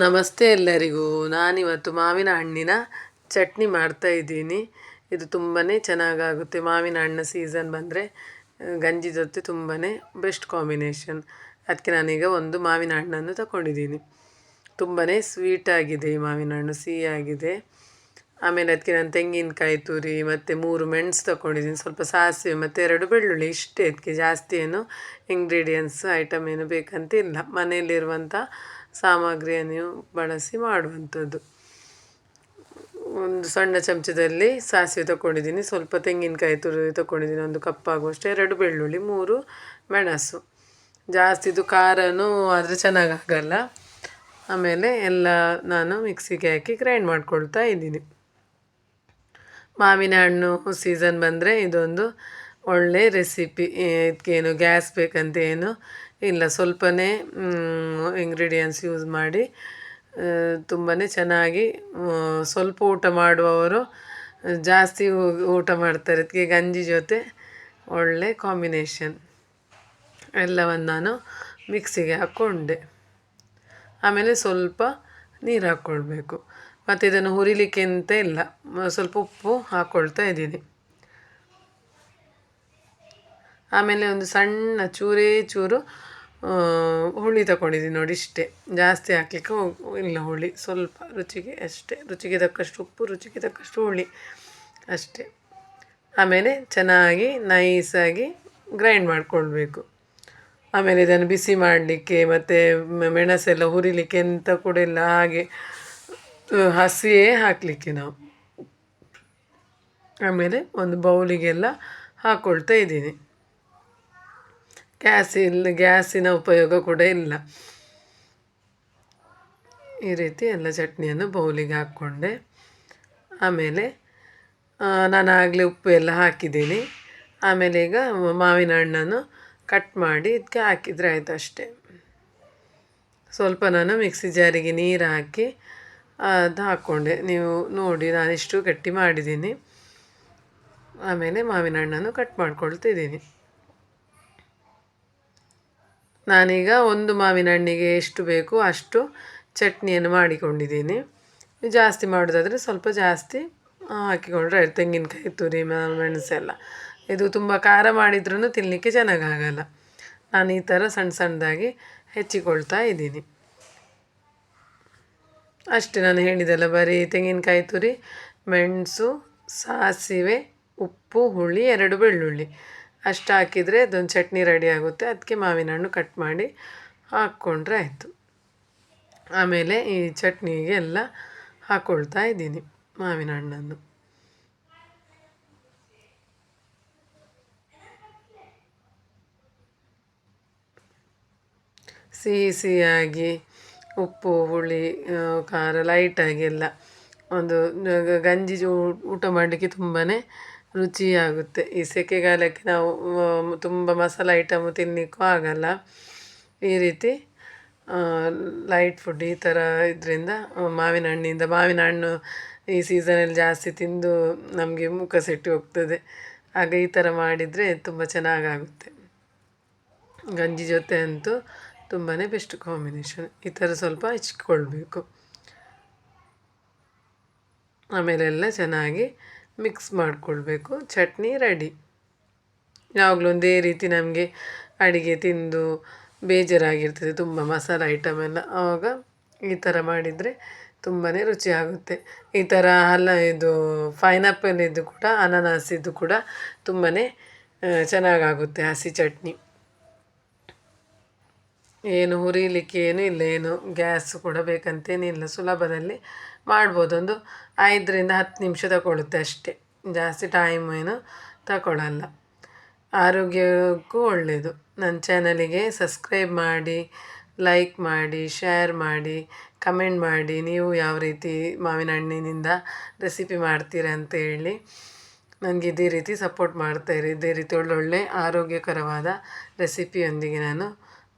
ನಮಸ್ತೆ ಎಲ್ಲರಿಗೂ. ನಾನಿವತ್ತು ಮಾವಿನ ಹಣ್ಣಿನ ಚಟ್ನಿ ಮಾಡ್ತಾಯಿದ್ದೀನಿ. ಇದು ತುಂಬಾ ಚೆನ್ನಾಗಾಗುತ್ತೆ. ಮಾವಿನ ಹಣ್ಣು ಸೀಸನ್ ಬಂದರೆ ಗಂಜಿ ಜೊತೆ ತುಂಬಾ ಬೆಸ್ಟ್ ಕಾಂಬಿನೇಷನ್. ಅದಕ್ಕೆ ನಾನೀಗ ಒಂದು ಮಾವಿನ ಹಣ್ಣನ್ನು ತಗೊಂಡಿದ್ದೀನಿ. ತುಂಬಾ ಸ್ವೀಟಾಗಿದೆ ಈ ಮಾವಿನ ಹಣ್ಣು, ಸಿಹಿಯಾಗಿದೆ. ಆಮೇಲೆ ಅದಕ್ಕೆ ನಾನು ತೆಂಗಿನಕಾಯಿ ತುರಿ ಮತ್ತು 3 ಮೆಣಸು ತಗೊಂಡಿದ್ದೀನಿ, ಸ್ವಲ್ಪ ಸಾಸಿವೆ ಮತ್ತು 2 ಬೆಳ್ಳುಳ್ಳಿ. ಇಷ್ಟೇ, ಅದಕ್ಕೆ ಜಾಸ್ತಿ ಏನು ಇಂಗ್ರೀಡಿಯೆಂಟ್ಸ್ ಐಟಮ್ ಏನು ಬೇಕಂತಿಲ್ಲ. ಮನೆಯಲ್ಲಿರುವಂಥ ಸಾಮಗ್ರಿಯನ್ನು ಬಳಸಿ ಮಾಡುವಂಥದ್ದು. ಒಂದು ಸಣ್ಣ ಚಮಚದಲ್ಲಿ ಸಾಸಿವೆ ತಗೊಂಡಿದ್ದೀನಿ, ಸ್ವಲ್ಪ ತೆಂಗಿನಕಾಯಿ ತುರಿ ತಗೊಂಡಿದ್ದೀನಿ, ಒಂದು ಕಪ್ಪಾಗುವಷ್ಟು, 2 ಬೆಳ್ಳುಳ್ಳಿ, 3 ಮೆಣಸು. ಜಾಸ್ತಿದು ಖಾರನೂ ಆದರೆ ಚೆನ್ನಾಗಾಗಲ್ಲ. ಆಮೇಲೆ ಎಲ್ಲ ನಾನು ಮಿಕ್ಸಿಗೆ ಹಾಕಿ ಗ್ರೈಂಡ್ ಮಾಡ್ಕೊಳ್ತಾ ಇದ್ದೀನಿ. ಮಾವಿನ ಹಣ್ಣು ಸೀಸನ್ ಬಂದರೆ ಇದೊಂದು ಒಳ್ಳೆ ರೆಸಿಪಿ. ಇದಕ್ಕೇನು ಗ್ಯಾಸ್ ಬೇಕಂತ ಏನು ಇಲ್ಲ, ಸ್ವಲ್ಪನೇ ಇಂಗ್ರೀಡಿಯೆಂಟ್ಸ್ ಯೂಸ್ ಮಾಡಿ ತುಂಬಾ ಚೆನ್ನಾಗಿ ಸ್ವಲ್ಪ ಊಟ ಮಾಡುವವರು ಜಾಸ್ತಿ ಊಟ ಮಾಡ್ತಾರೆ. ಅದಕ್ಕೆ ಗಂಜಿ ಜೊತೆ ಒಳ್ಳೆ ಕಾಂಬಿನೇಷನ್. ಎಲ್ಲವನ್ನು ನಾನು ಮಿಕ್ಸಿಗೆ ಹಾಕ್ಕೊಂಡೆ. ಆಮೇಲೆ ಸ್ವಲ್ಪ ನೀರು ಹಾಕ್ಕೊಳ್ಬೇಕು. ಮತ್ತು ಇದನ್ನು ಹುರಿಲಿಕ್ಕೆ ಅಂತ ಇಲ್ಲ, ಸ್ವಲ್ಪ ಉಪ್ಪು ಹಾಕ್ಕೊಳ್ತಾ ಇದ್ದೀನಿ. ಆಮೇಲೆ ಒಂದು ಸಣ್ಣ ಚೂರೇ ಚೂರು ಹುಳಿ ತಗೊಂಡಿದ್ದೀನಿ ನೋಡಿ, ಇಷ್ಟೇ. ಜಾಸ್ತಿ ಹಾಕಲಿಕ್ಕೆ ಇಲ್ಲ, ಹುಳಿ ಸ್ವಲ್ಪ ರುಚಿಗೆ ಅಷ್ಟೇ. ರುಚಿಗೆ ತಕ್ಕಷ್ಟು ಉಪ್ಪು, ರುಚಿಗೆ ತಕ್ಕಷ್ಟು ಹುಳಿ ಅಷ್ಟೇ. ಆಮೇಲೆ ಚೆನ್ನಾಗಿ ನೈಸಾಗಿ ಗ್ರೈಂಡ್ ಮಾಡಿಕೊಳ್ಬೇಕು. ಆಮೇಲೆ ಇದನ್ನು ಬಿಸಿ ಮಾಡಲಿಕ್ಕೆ ಮತ್ತು ಮೆಣಸೆಲ್ಲ ಹುರಿಲಿಕ್ಕೆ ಎಂತ ಕೂಡ ಇಲ್ಲ, ಹಾಗೆ ಹಸಿಯೇ ಹಾಕಲಿಕ್ಕೆ ನಾವು. ಆಮೇಲೆ ಒಂದು ಬೌಲಿಗೆಲ್ಲ ಹಾಕ್ಕೊಳ್ತಾ ಇದ್ದೀನಿ. ಗ್ಯಾಸಿನ ಉಪಯೋಗ ಕೂಡ ಇಲ್ಲ. ಈ ರೀತಿ ಎಲ್ಲ ಚಟ್ನಿಯನ್ನು ಬೌಲಿಗೆ ಹಾಕ್ಕೊಂಡೆ. ಆಮೇಲೆ ನಾನು ಆಗಲೇ ಉಪ್ಪು ಎಲ್ಲ ಹಾಕಿದ್ದೀನಿ. ಆಮೇಲೆ ಈಗ ಮಾವಿನ ಹಣ್ಣನ್ನು ಕಟ್ ಮಾಡಿ ಇದಕ್ಕೆ ಹಾಕಿದರೆ ಆಯಿತು, ಅಷ್ಟೇ. ಸ್ವಲ್ಪ ನಾನು ಮಿಕ್ಸಿ ಜಾರಿಗೆ ನೀರು ಹಾಕಿ ಅದು ಹಾಕ್ಕೊಂಡೆ. ನೀವು ನೋಡಿ, ನಾನಿಷ್ಟು ಗಟ್ಟಿ ಮಾಡಿದ್ದೀನಿ. ಆಮೇಲೆ ಮಾವಿನ ಹಣ್ಣನ್ನು ಕಟ್ ಮಾಡ್ಕೊಳ್ತಿದ್ದೀನಿ. ನಾನೀಗ ಒಂದು ಮಾವಿನ ಹಣ್ಣಿಗೆ ಎಷ್ಟು ಬೇಕು ಅಷ್ಟು ಚಟ್ನಿಯನ್ನು ಮಾಡಿಕೊಂಡಿದ್ದೀನಿ. ಜಾಸ್ತಿ ಮಾಡೋದಾದರೆ ಸ್ವಲ್ಪ ಜಾಸ್ತಿ ಹಾಕಿಕೊಂಡ್ರೆ ತೆಂಗಿನಕಾಯಿ ತುರಿ ಮೆಣಸೆಲ್ಲ. ಇದು ತುಂಬ ಖಾರ ಮಾಡಿದ್ರೂ ತಿನ್ನಲಿಕ್ಕೆ ಚೆನ್ನಾಗಾಗಲ್ಲ. ನಾನು ಈ ಥರ ಸಣ್ಣ ಸಣ್ಣದಾಗಿ ಹೆಚ್ಚಿಕೊಳ್ತಾ ಇದ್ದೀನಿ. ಅಷ್ಟೇ, ನಾನು ಹೇಳಿದೆಲ್ಲ, ಬರೀ ತೆಂಗಿನಕಾಯಿ ತುರಿ, ಮೆಣಸು, ಸಾಸಿವೆ, ಉಪ್ಪು, ಹುಳಿ, 2 ಬೆಳ್ಳುಳ್ಳಿ ಅಷ್ಟು ಹಾಕಿದರೆ ಅದೊಂದು ಚಟ್ನಿ ರೆಡಿ ಆಗುತ್ತೆ. ಅದಕ್ಕೆ ಮಾವಿನ ಹಣ್ಣು ಕಟ್ ಮಾಡಿ ಹಾಕ್ಕೊಂಡ್ರೆ ಆಯಿತು. ಆಮೇಲೆ ಈ ಚಟ್ನಿಗೆ ಎಲ್ಲ ಹಾಕ್ಕೊಳ್ತಾ ಇದ್ದೀನಿ ಮಾವಿನ ಹಣ್ಣನ್ನು. ಸಿಹಿಯಾಗಿ ಉಪ್ಪು ಹುಳಿ ಖಾರ ಲೈಟಾಗಿ ಎಲ್ಲ ಒಂದು ಗಂಜಿ ಊಟ ಮಾಡಲಿಕ್ಕೆ ತುಂಬಾ ರುಚಿಯಾಗುತ್ತೆ. ಈ ಸೆಕೆಗಾಲಕ್ಕೆ ನಾವು ತುಂಬ ಮಸಾಲೆ ಐಟಮ್ ತಿನ್ನಲಿಕ್ಕೂ ಆಗಲ್ಲ. ಈ ರೀತಿ ಲೈಟ್ ಫುಡ್ ಈ ಥರ ಇದರಿಂದ ಮಾವಿನ ಹಣ್ಣು ಈ ಸೀಸನಲ್ಲಿ ಜಾಸ್ತಿ ತಿಂದು ನಮಗೆ ಮುಖ ಸೆಟ್ಟು ಹೋಗ್ತದೆ. ಆಗ ಈ ಥರ ಮಾಡಿದರೆ ತುಂಬ ಚೆನ್ನಾಗಾಗುತ್ತೆ. ಗಂಜಿ ಜೊತೆ ಅಂತೂ ತುಂಬಾ ಬೆಸ್ಟ್ ಕಾಂಬಿನೇಷನ್. ಈ ಥರ ಸ್ವಲ್ಪ ಹೆಚ್ಚಿಕೊಳ್ಬೇಕು. ಆಮೇಲೆಲ್ಲ ಚೆನ್ನಾಗಿ ಮಿಕ್ಸ್ ಮಾಡಿಕೊಳ್ಬೇಕು. ಚಟ್ನಿ ರೆಡಿ. ಯಾವಾಗಲೂ ಒಂದೇ ರೀತಿ ನಮಗೆ ಅಡಿಗೆ ತಿಂದು ಬೇಜಾರಾಗಿರ್ತದೆ, ತುಂಬ ಮಸಾಲೆ ಐಟಮ್ ಎಲ್ಲ. ಆವಾಗ ಈ ಥರ ಮಾಡಿದರೆ ತುಂಬಾ ರುಚಿಯಾಗುತ್ತೆ. ಈ ಥರ ಇದು ಪೈನಾಪಲ್ ಇದು ಕೂಡ, ಅನಾನಸ್ ಇದು ಕೂಡ ತುಂಬಾ ಚೆನ್ನಾಗಾಗುತ್ತೆ ಹಸಿ ಚಟ್ನಿ. ಏನು ಹುರಿಲಿಕ್ಕೆ ಏನೂ ಇಲ್ಲ, ಏನು ಗ್ಯಾಸ್ ಕೂಡ ಬೇಕಂತೇನಿಲ್ಲ, ಸುಲಭದಲ್ಲಿ ಮಾಡ್ಬೋದು. ಒಂದು 5ರಿಂದ 10 ನಿಮಿಷ ತಗೊಳ್ಳುತ್ತೆ ಅಷ್ಟೇ, ಜಾಸ್ತಿ ಟೈಮ್ ಏನು ತಗೊಳ್ಳಲ್ಲ. ಆರೋಗ್ಯಕ್ಕೂ ಒಳ್ಳೆಯದು. ನನ್ನ ಚಾನಲಿಗೆ ಸಬ್ಸ್ಕ್ರೈಬ್ ಮಾಡಿ, ಲೈಕ್ ಮಾಡಿ, ಶೇರ್ ಮಾಡಿ, ಕಮೆಂಟ್ ಮಾಡಿ. ನೀವು ಯಾವ ರೀತಿ ಮಾವಿನ ಹಣ್ಣಿನಿಂದ ರೆಸಿಪಿ ಮಾಡ್ತೀರಾ ಅಂತ ಹೇಳಿ ನನಗೆ ಇದೇ ರೀತಿ ಸಪೋರ್ಟ್ ಮಾಡ್ತಾಯಿರಿ. ಇದೇ ರೀತಿ ಒಳ್ಳೊಳ್ಳೆ ಆರೋಗ್ಯಕರವಾದ ರೆಸಿಪಿಯೊಂದಿಗೆ ನಾನು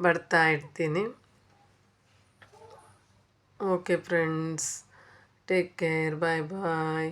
ಬರ್ತಾ ಇರ್ತೀನಿ. ಓಕೆ ಫ್ರೆಂಡ್ಸ್, ಟೇಕ್ ಕೇರ್, ಬಾಯ್ ಬಾಯ್.